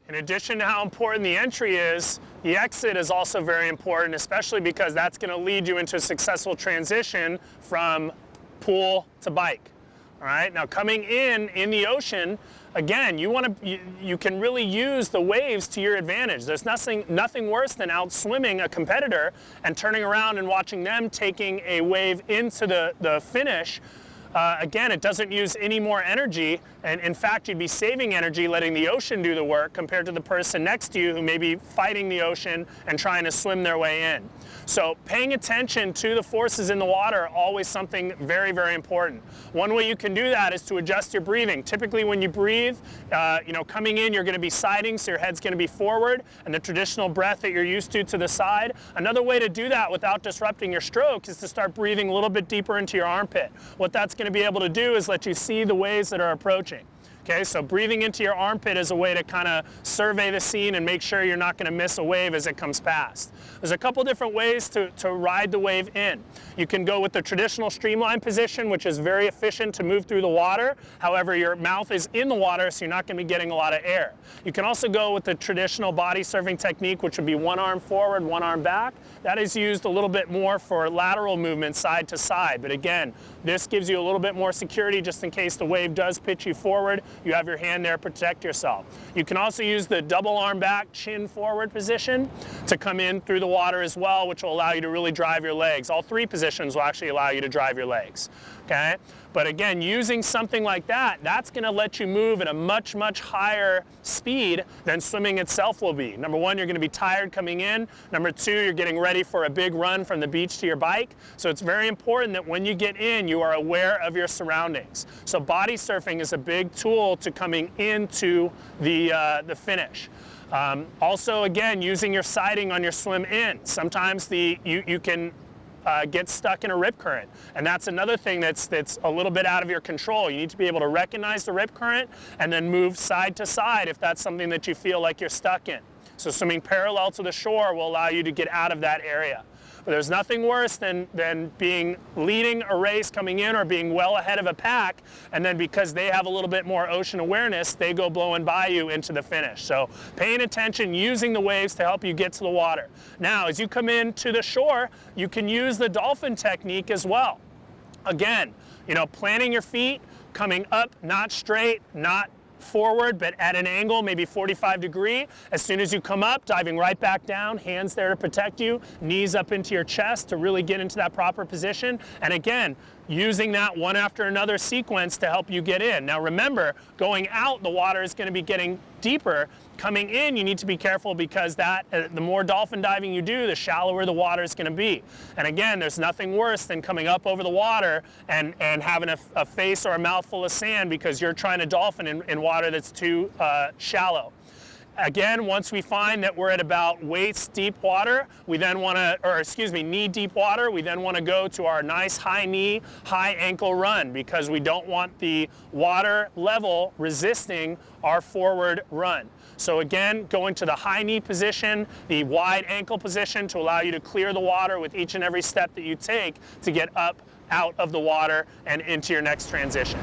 In addition to how important the entry is, the exit is also very important, especially because that's going to lead you into a successful transition from pool to bike. All right, now coming in the ocean, again, you can really use the waves to your advantage. There's nothing worse than out swimming a competitor and turning around and watching them taking a wave into the finish. Again, it doesn't use any more energy, and in fact, you'd be saving energy letting the ocean do the work compared to the person next to you who may be fighting the ocean and trying to swim their way in. So paying attention to the forces in the water, always something very, very important. One way you can do that is to adjust your breathing. Typically when you breathe, coming in, you're going to be siding, so your head's going to be forward, and the traditional breath that you're used to the side. Another way to do that without disrupting your stroke is to start breathing a little bit deeper into your armpit. What that's going to be able to do is let you see the waves that are approaching. Okay, so breathing into your armpit is a way to kind of survey the scene and make sure you're not going to miss a wave as it comes past. There's a couple different ways to ride the wave in. You can go with the traditional streamline position, which is very efficient to move through the water. However, your mouth is in the water, so you're not going to be getting a lot of air. You can also go with the traditional body surfing technique, which would be one arm forward, one arm back. That is used a little bit more for lateral movement side to side. But again, this gives you a little bit more security just in case the wave does pitch you forward. You have your hand there to protect yourself. You can also use the double arm back, chin forward position to come in through the water as well, which will allow you to really drive your legs. All three positions will actually allow you to drive your legs. Okay? But again, using something like that, that's going to let you move at a much, much higher speed than swimming itself will be. Number one, you're going to be tired coming in. Number two, you're getting ready for a big run from the beach to your bike. So it's very important that when you get in, you are aware of your surroundings. So body surfing is a big tool to coming into the finish. Also, again, using your siding on your swim in. Sometimes you can get stuck in a rip current, and that's another thing that's a little bit out of your control. You need to be able to recognize the rip current and then move side to side if that's something that you feel like you're stuck in. So swimming parallel to the shore will allow you to get out of that area. But there's nothing worse than leading a race coming in or being well ahead of a pack, and then because they have a little bit more ocean awareness, they go blowing by you into the finish. So paying attention, using the waves to help you get to the water. Now, as you come into the shore, you can use the dolphin technique as well. Again, planting your feet, coming up, not straight, not forward, but at an angle, maybe 45 degree. As soon as you come up, diving right back down, hands there to protect you, knees up into your chest to really get into that proper position. And again, using that one after another sequence to help you get in. Now remember, going out, the water is going to be getting deeper. Coming in, you need to be careful because the more dolphin diving you do, the shallower the water is going to be. And again, there's nothing worse than coming up over the water and having a face or a mouth full of sand because you're trying to dolphin in water that's too shallow. Again, once we find that we're at about waist deep water, we then want to, knee deep water, we then want to go to our nice high knee, high ankle run because we don't want the water level resisting our forward run. So again, going to the high knee position, the wide ankle position to allow you to clear the water with each and every step that you take to get up, out of the water and into your next transition.